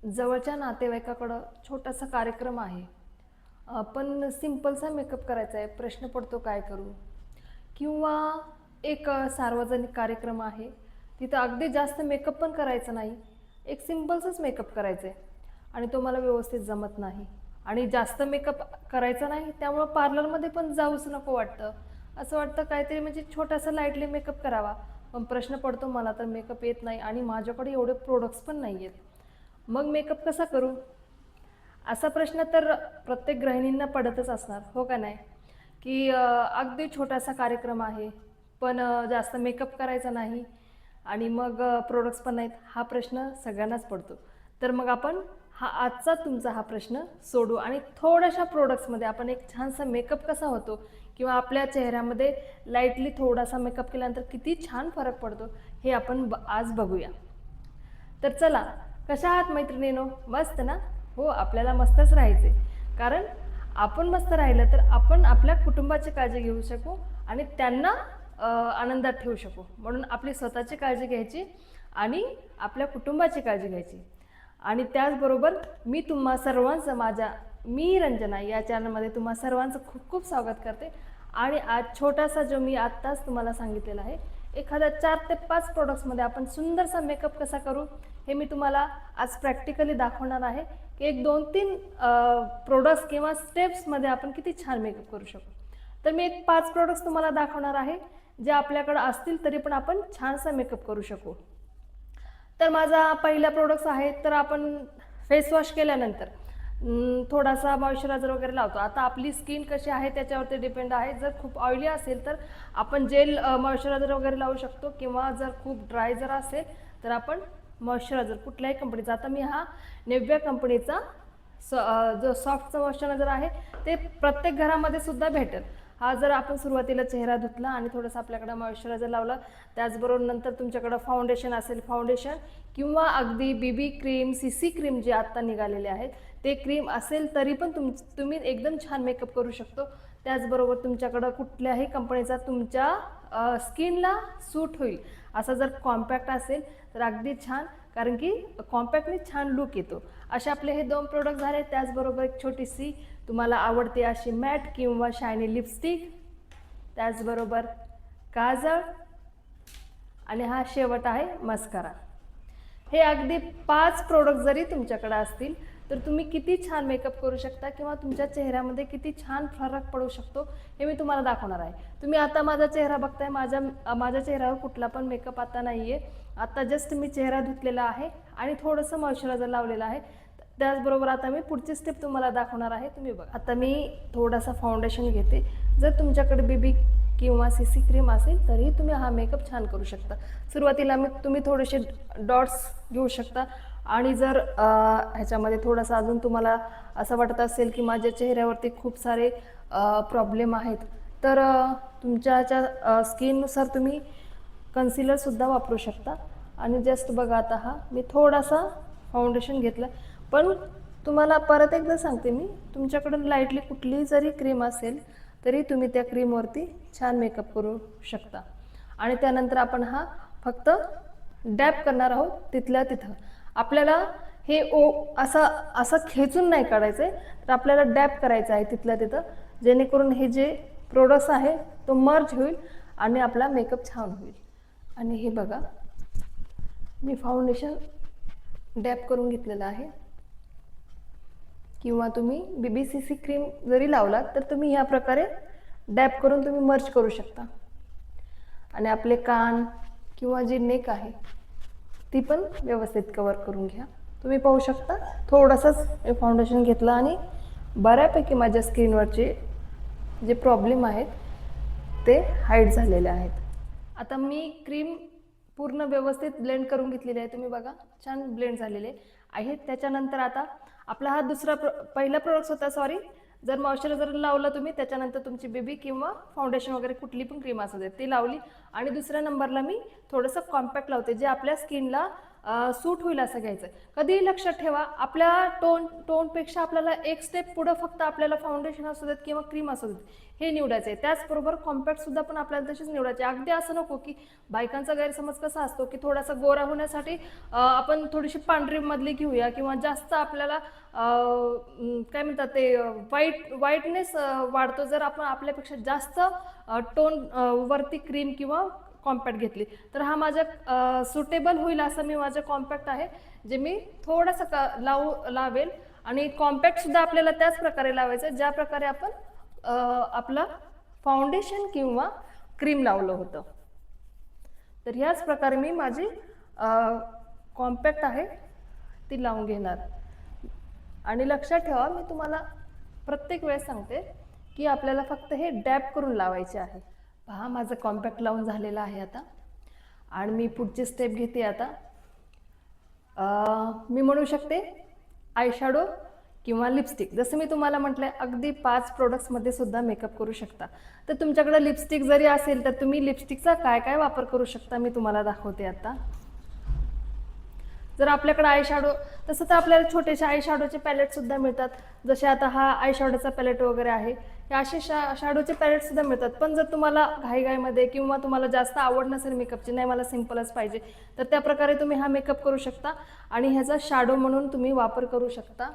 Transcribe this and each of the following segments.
जवळच्या नातेवाईकाकडं छोटासा कार्यक्रम आहे, पण सिंपलसा मेकअप करायचा आहे. प्रश्न पडतो काय करू? किंवा एक सार्वजनिक कार्यक्रम आहे, तिथं अगदी जास्त मेकअप पण करायचा नाही, एक सिंपलचाच मेकअप करायचा आहे आणि तो मला व्यवस्थित जमत नाही आणि जास्त मेकअप करायचा नाही, त्यामुळं पार्लरमध्ये पण जाऊच नको वाटतं. असं वाटतं काहीतरी म्हणजे छोटासा लाईटली मेकअप करावा. पण प्रश्न पडतो मला तर मेकअप येत नाही आणि माझ्याकडे एवढे प्रोडक्ट्स पण नाही आहेत. मग मेकअप कसा करू? असा प्रश्न तर प्रत्येक गृहिणींना पडतच असणार, हो का नाही? की अगदी छोटासा कार्यक्रम आहे, पण जास्त मेकअप करायचा नाही आणि मग प्रोडक्ट्स पण नाहीत. हा प्रश्न सगळ्यांनाच पडतो. तर मग आपण आजचा तुमचा हा प्रश्न सोडू आणि थोड्याशा प्रोडक्ट्समध्ये आपण एक छानसा मेकअप कसा होतो किंवा आपल्या चेहऱ्यामध्ये लाईटली थोडासा मेकअप केल्यानंतर किती छान फरक पडतो हे आपण आज बघूया. तर चला, कशा आहात मैत्रिणींनो? मस्त ना? हो, आपल्याला मस्तच राहायचे. कारण आपण मस्त राहिलं तर आपण आपल्या कुटुंबाची काळजी घेऊ शकू आणि त्यांना आनंदात ठेवू शकू. म्हणून आपली स्वतःची काळजी घ्यायची आणि आपल्या कुटुंबाची काळजी घ्यायची. आणि त्याचबरोबर मी तुम्हा सर्वांचं मी रंजना या चॅनलमध्ये तुम्हा सर्वांचं खूप खूप स्वागत करते. आणि आज छोटासा जो मी आत्ताच तुम्हाला सांगितलेला आहे, एखाद्या 4 ते 5 प्रोडक्ट्समध्ये आपण सुंदरसा मेकअप कसा करू हे मी तुम्हाला आज प्रॅक्टिकली दाखवणार आहे की एक 2-3 प्रोडक्ट्स किंवा स्टेप्समध्ये आपण किती छान मेकअप करू शकतो. तर मी एक 5 प्रोडक्ट्स तुम्हाला दाखवणार आहे जे आपल्याकडे असतील तरी पण आपण छानसा मेकअप करू शकू. तर माझा पहिला प्रोडक्ट्स आहे, तर आपण फेस वॉश केल्यानंतर थोडासा मॉइश्चरायझर वगैरे लावतो. आता आपली स्किन कशी आहे त्याच्यावरती डिपेंड आहे. जर खूप ऑइली असेल तर आपण जेल मॉइश्चरायझर वगैरे लावू शकतो किंवा जर खूप ड्राय जर असेल तर आपण मॉइश्चरायझर कुठल्याही कंपनीचा, आता मी हा नेव्या कंपनीचा जो सॉफ्टचा मॉइश्चरायझर आहे ते प्रत्येक घरामध्ये सुद्धा भेटेल. हा जर आपण सुरुवातीला चेहरा धुतला आणि थोडंसं आपल्याकडे मॉइश्चरायझर लावला, त्याचबरोबर नंतर तुमच्याकडं फाउंडेशन असेल फाउंडेशन किंवा अगदी बीबी क्रीम सीसी क्रीम जे आत्ता निघालेले आहेत ते क्रीम असेल तरी पण तुम्ही एकदम छान मेकअप करू शकतो. त्याचबरोबर तुमच्याकडं कुठल्याही कंपनीचा तुमच्या स्किनला सूट होईल असा जर कॉम्पॅक्ट असेल तर अगदी छान, कारण की कॉम्पॅक्टने छान लुक येतो. असे आपले हे 2 प्रोडक्ट झाले. त्याचबरोबर एक छोटीशी तुम्हाला आवडते अशी मॅट किंवा शायनी लिपस्टिक, त्याचबरोबर काजळ आणि हा शेवट आहे मस्कारा. हे अगदी 5 प्रोडक्ट जरी तुमच्याकडे असतील तर तुम्ही किती छान मेकअप करू शकता किंवा तुमच्या चेहऱ्यामध्ये किती छान फरक पडू शकतो हे मी तुम्हाला दाखवणार आहे. तुम्ही आता माझा चेहरा बघताय, माझ्या चेहऱ्यावर कुठला पण मेकअप आता नाही आहे. आता जस्ट मी चेहरा धुतलेला आहे आणि थोडंसं मॉइश्चरायझर लावलेलं आहे. त्याचबरोबर आता मी पुढची स्टेप तुम्हाला दाखवणार आहे. तुम्ही बघा. आता मी थोडासा फाउंडेशन घेते. जर तुमच्याकडे बीबी किंवा सीसी क्रीम असेल तरीही तुम्ही हा मेकअप छान करू शकता. सुरुवातीला तुम्ही थोडेसे डॉट्स घेऊ शकता आणि जर ह्याच्यामध्ये थोडासा अजून तुम्हाला असं वाटत असेल की माझ्या चेहऱ्यावरती खूप सारे प्रॉब्लेम आहेत तर तुमच्या ह्याच्या स्किननुसार तुम्ही कन्सिलरसुद्धा वापरू शकता. आणि जस्ट बघा, आता हा मी थोडासा फाउंडेशन घेतलं, पण तुम्हाला परत एकदा सांगते मी, तुमच्याकडून लाईटली कुठलीही जरी क्रीम असेल तरी तुम्ही त्या क्रीमवरती छान मेकअप करू शकता. आणि त्यानंतर आपण हा फक्त डॅप करणार आहोत तिथल्या तिथं. आपल्याला हे असं खेचून नाही काढायचं आहे, तर आपल्याला डॅप करायचं आहे तिथल्या तिथं, जेणेकरून हे जे प्रोडक्ट्स आहे तो मर्ज होईल आणि आपला मेकअप छान होईल. आणि हे बघा, मी फाउंडेशन डॅप करून घेतलेलं आहे. किंवा तुम्ही BBCC क्रीम जरी लावलात तर तुम्ही ह्या प्रकारे डॅप करून तुम्ही मर्ज करू शकता. आणि आपले कान किंवा जी नेक आहे ती पण व्यवस्थित कवर करून घ्या. तुम्ही पाहू शकता थोडंसंच फाउंडेशन घेतलं आणि बऱ्यापैकी माझ्या स्किनवरचे जे प्रॉब्लेम आहेत ते हाईड झालेले आहेत. आता मी क्रीम पूर्ण व्यवस्थित ब्लेंड करून घेतलेली आहे. तुम्ही बघा, छान ब्लेंड झालेले आहे. त्याच्यानंतर आता आपला हा पहिला प्रोडक्ट होता, सॉरी, जर मॉइश्चरायझर लावलं तुम्ही त्याच्यानंतर तुमची बेबी किंवा फाउंडेशन वगैरे कुठली पण क्रीम असू दे ती लावली आणि दुसऱ्या नंबरला मी थोडंसं कॉम्पॅक्ट लावते जे आपल्या स्किनला सूट होईल असं घ्यायचं. कधीही लक्षात ठेवा, आपल्या टोनपेक्षा आपल्याला एक स्टेप पुढं फक्त आपल्याला फाउंडेशन असू देत किंवा क्रीम असू देत हे निवडायचं आहे. त्याचबरोबर कॉम्पॅक्टसुद्धा पण आपल्याला तशीच निवडायची. अगदी असं नको की बायकांचा गैरसमज कसा असतो की थोडासा गोरा होण्यासाठी आपण थोडीशी पांढरी मधली घेऊया किंवा जास्त आपल्याला काय म्हणतात ते व्हाईटनेस वाढतो जर आपण आपल्यापेक्षा जास्त टोन वरती क्रीम किंवा कॉम्पॅक्ट घेतली तर. हा माझ्या सुटेबल होईल असं मी माझं कॉम्पॅक्ट आहे जे मी थोडंसं लावेल. आणि कॉम्पॅक्टसुद्धा आपल्याला त्याच प्रकारे लावायचं ज्या प्रकारे आपण आपलं फाउंडेशन किंवा क्रीम लावलं होतं. तर ह्याच प्रकारे मी माझी कॉम्पॅक्ट आहे ती लावून घेणार. आणि लक्षात ठेवा, मी तुम्हाला प्रत्येक वेळेस सांगते की आपल्याला फक्त हे डॅप करून लावायचे आहे. पहा, माझं कॉम्पॅक्ट लावून झालेलं आहे आता. आणि मी पुढची स्टेप घेते आता. मी म्हणू शकते आयशॅडो किंवा लिपस्टिक. जसं मी तुम्हाला म्हटलं आहे, अगदी 5 प्रोडक्ट्समध्ये सुद्धा मेकअप करू शकता. तर तुमच्याकडे लिपस्टिक जरी असेल तर तुम्ही लिपस्टिकचा काय काय वापर करू शकता मी तुम्हाला दाखवते आता. जर आपल्याकडे आयशॅडो, तसं तर आपल्याला छोटेसे आयशॅडोचे पॅलेटसुद्धा मिळतात. जसे आता हा आयशॅडोचा पॅलेट वगैरे आहे, हे असे शॅडोचे पॅलेटसुद्धा मिळतात. पण जर तुम्हाला घाईघाईमध्ये किंवा तुम्हाला जास्त आवड नसेल मेकअपची, नाही मला सिम्पलच पाहिजे, तर त्या प्रकारे तुम्ही हा मेकअप करू शकता आणि ह्याचा शॅडो म्हणून तुम्ही वापर करू शकता.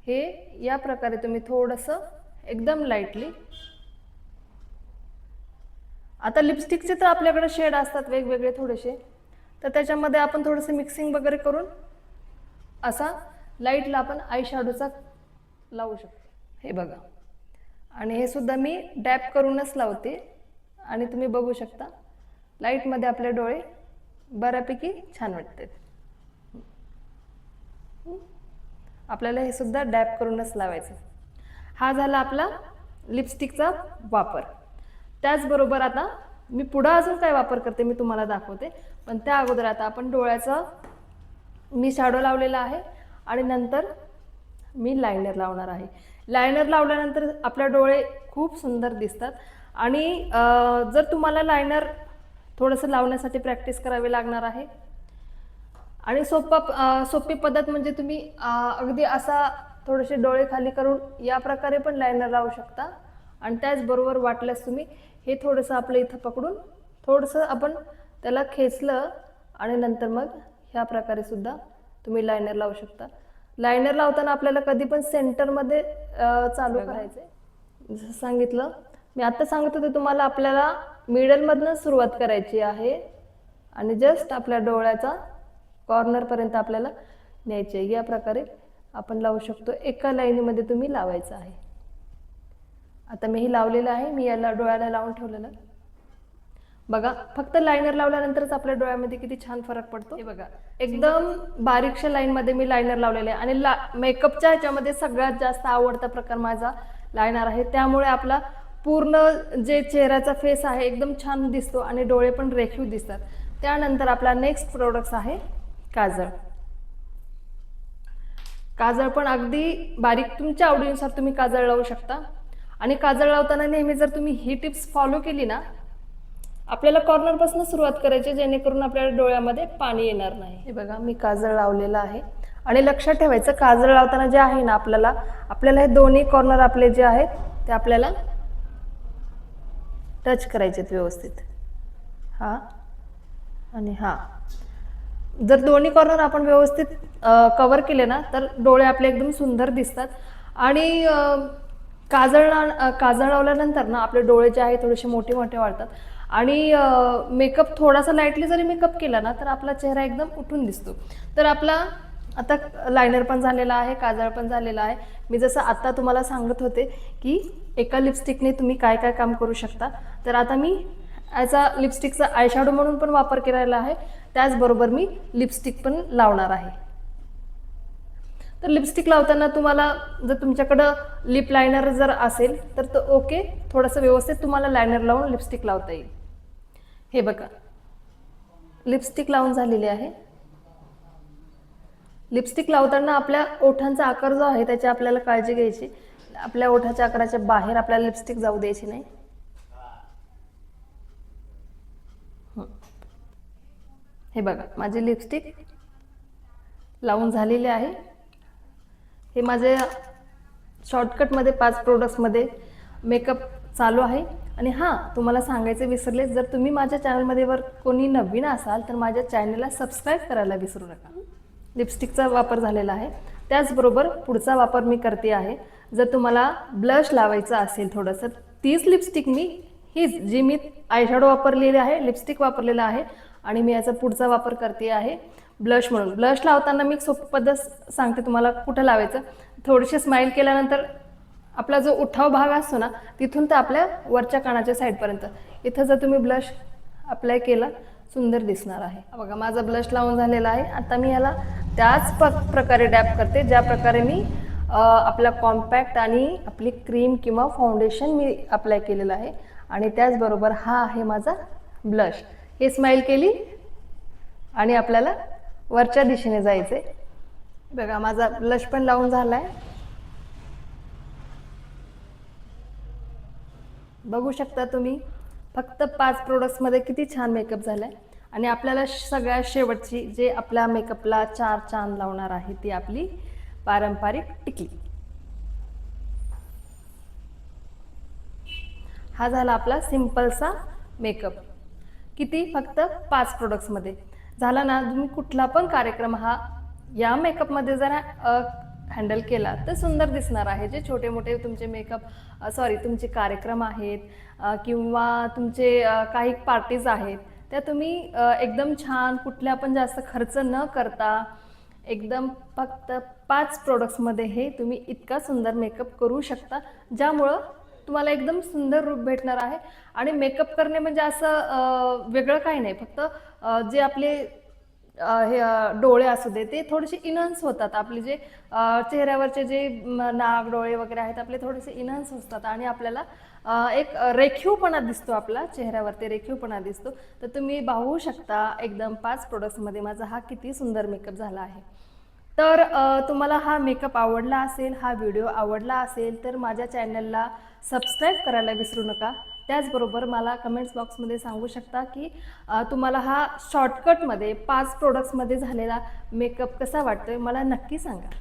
हे या प्रकारे तुम्ही थोडंसं एकदम लाईटली. आता लिपस्टिकचे तर आपल्याकडे शेड असतात वेगवेगळे थोडेसे, तर त्याच्यामध्ये आपण थोडंसं मिक्सिंग वगैरे करून असा लाईटला आपण आयशॅडोचा लावू शकतो. हे बघा, आणि हे सुद्धा मी डॅप करूनच लावते. आणि तुम्ही बघू शकता लाईटमध्ये आपले डोळे बऱ्यापैकी छान वाटतात. आपल्याला हे सुद्धा डॅप करूनच लावायचं. हा झाला आपला लिपस्टिकचा वापर. त्याचबरोबर आता मी पुढं अजून काय वापर करते मी तुम्हाला दाखवते. पण त्या अगोदर आता आपण डोळ्याचा मी शॅडो लावलेला आहे आणि नंतर मी लायनर लावणार आहे. लायनर लावल्यानंतर आपले डोळे खूप सुंदर दिसतात. आणि जर तुम्हाला लायनर थोडंसं लावण्यासाठी प्रॅक्टिस करावी लागणार आहे. आणि सोपी पद्धत म्हणजे तुम्ही अगदी असा थोडेसे डोळे खाली करून या प्रकारे पण लायनर लावू शकता. आणि त्याचबरोबर वाटल्यास तुम्ही हे थोडंसं आपलं इथं पकडून थोडंसं आपण त्याला खेचलं आणि नंतर मग ह्या प्रकारे सुद्धा तुम्ही लायनर लावू शकता. लायनर लावताना आपल्याला कधी पण सेंटरमध्ये चालू करायचं आहे. जसं सांगितलं मी आत्ता सांगत होते तुम्हाला, आपल्याला मिडलमधनं सुरुवात करायची आहे आणि जस्ट आपल्या डोळ्याचा कॉर्नरपर्यंत आपल्याला न्यायचे आहे. या प्रकारे आपण लावू शकतो. एका लाईनीमध्ये तुम्ही लावायचं आहे. आता मी हे लावलेलं आहे, मी याला डोळ्याला लावून ठेवलेलं. बघा, फक्त लायनर लावल्यानंतरच आपल्या डोळ्यामध्ये किती छान फरक पडतो. हे बघा, एकदम बारीकशा लाईनमध्ये मी लायनर लावलेलं आहे. आणि मेकअपच्या ह्याच्यामध्ये सगळ्यात जास्त आवडता प्रकार माझा लायनर आहे. त्यामुळे आपला पूर्ण जे चेहऱ्याचा फेस आहे एकदम छान दिसतो आणि डोळे पण रेखीव दिसतात. त्यानंतर आपला नेक्स्ट प्रोडक्ट आहे काजळ. काजळ पण अगदी बारीक तुमच्या आवडीनुसार तुम्ही काजळ लावू शकता. आणि काजळ लावताना नेहमी जर तुम्ही ही टिप्स फॉलो केली ना, आपल्याला कॉर्नरपासून सुरुवात करायची जेणेकरून आपल्याला डोळ्यामध्ये पाणी येणार नाही. हे बघा, मी काजळ लावलेलं आहे. आणि लक्षात ठेवायचं, काजळ लावताना जे आहे ना आपल्याला हे दोन्ही कॉर्नर आपले जे आहेत ते आपल्याला टच करायचे व्यवस्थित. हा आणि हा, जर दोन्ही कॉर्नर आपण व्यवस्थित कव्हर केले ना तर डोळे आपले एकदम सुंदर दिसतात. आणि काजळ लावल्यानंतर ना आपले डोळे जे आहे थोडेसे मोठे मोठे वाटतात. आणि मेकअप थोडासा लाईटली जरी मेकअप केला ना तर आपला चेहरा एकदम उठून दिसतो. तर आपला आता लायनर पण झालेला आहे, काजळ पण झालेला आहे. मी जसं आत्ता तुम्हाला सांगत होते की एका लिपस्टिकने तुम्ही काय काय काम करू शकता, तर आता मी याचा लिपस्टिकचा आयशॅडो म्हणून पण वापर केलेला आहे. त्याचबरोबर मी लिपस्टिक पण लावणार आहे. तर लिपस्टिक लावताना तुम्हाला जर तुमच्याकडं लिप लायनर जर असेल तर तो ओके, थोडंसं व्यवस्थित तुम्हाला लायनर लावून लिपस्टिक लावता येईल. हे बघा, लिपस्टिक लावून झालेली आहे. लिपस्टिक लावताना आपल्या ओठांचा आकार जो आहे त्याची आपल्याला काळजी घ्यायची. आपल्या ओठाच्या आकाराच्या बाहेर आपल्याला लिपस्टिक जाऊ द्यायची नाही. हे बघा, माझी लिपस्टिक लावून झालेले आहे. हे माझे शॉर्टकटमध्ये 5 प्रोडक्ट्समध्ये मेकअप चालू आहे. आणि हां, तुम्हाला सांगायचं विसरले, जर तुम्ही माझ्या चॅनलमध्ये कोणी नवीन असाल तर माझ्या चॅनलला सबस्क्राईब करायला विसरू नका. लिपस्टिकचा वापर झालेला आहे. त्याचबरोबर पुढचा वापर मी करते आहे. जर तुम्हाला ब्लश लावायचं असेल थोडंसं, तीच लिपस्टिक हीच जी मी आयशॅडो वापरलेली आहे, लिपस्टिक वापरलेला आहे आणि मी याचा पुढचा वापर करते आहे ब्लश म्हणून. ब्लश लावताना मी सोपी पद्धत सांगते तुम्हाला कुठं लावायचं. थोडीशी स्माईल केल्यानंतर आपला जो उठाव भाग असतो ना, तिथून तर आपल्या वरच्या कानाच्या साईडपर्यंत इथं जर तुम्ही ब्लश अप्लाय केला, सुंदर दिसणार आहे. बघा, माझा ब्लश लावून झालेला आहे. आता मी याला त्याच प्रकारे डॅप करते ज्या प्रकारे मी आपला कॉम्पॅक्ट आणि आपली क्रीम किंवा फाउंडेशन मी अप्लाय केलेलं आहे. आणि त्याचबरोबर हा आहे माझा ब्लश. हे स्माईल केली आणि आपल्याला वरच्या दिशेने जायचे. बघा, माझा ब्लश पण लावून झाला आहे. बघू शकता तुम्ही, फक्त 5 प्रोडक्ट्समध्ये किती छान मेकअप झाला आहे. आणि आपल्याला सगळ्यात शेवटची जे आपल्या मेकअपला 4 चांद लावणार आहे ती आपली पारंपरिक टिकली. हा झाला आपला सिंपलसा मेकअप. किती? फक्त 5 प्रोडक्ट्समध्ये झाला ना. तुम्ही कुठला पण कार्यक्रम हा या मेकअपमध्ये जर हँडल केला तर सुंदर दिसणार आहे. जे छोटे मोठे तुमचे तुमचे कार्यक्रम आहेत किंवा तुमचे काही पार्टीज आहेत, त्या तुम्ही एकदम छान, कुठल्या पण जास्त खर्च न करता एकदम फक्त 5 प्रोडक्ट्समध्ये हे तुम्ही इतका सुंदर मेकअप करू शकता, ज्यामुळं तुम्हाला एकदम सुंदर रूप भेटणार आहे. आणि मेकअप करणे म्हणजे असं वेगळं काही नाही. फक्त जे आपले हे डोळे असू दे, ते थोडेसे इन्हान्स होतात. आपले जे चेहऱ्यावरचे जे नाक, डोळे वगैरे आहेत, आपले थोडेसे इन्हान्स असतात आणि आपल्याला एक रेखीवपणा दिसतो. आपला चेहऱ्यावरती रेखीवपणा दिसतो. तर तुम्ही पाहू शकता एकदम 5 प्रोडक्ट्समध्ये माझा हा किती सुंदर मेकअप झाला आहे. तर तुम्हाला हा मेकअप आवडला असेल, हा व्हिडिओ आवडला असेल तर माझ्या चॅनलला सबस्क्राईब करायला विसरू नका. त्याचबरोबर मला कमेंट्स बॉक्समध्ये सांगू शकता की तुम्हाला हा शॉर्टकटमध्ये 5 प्रोडक्ट्समध्ये झालेला मेकअप कसा वाटतोय, मला नक्की सांगा.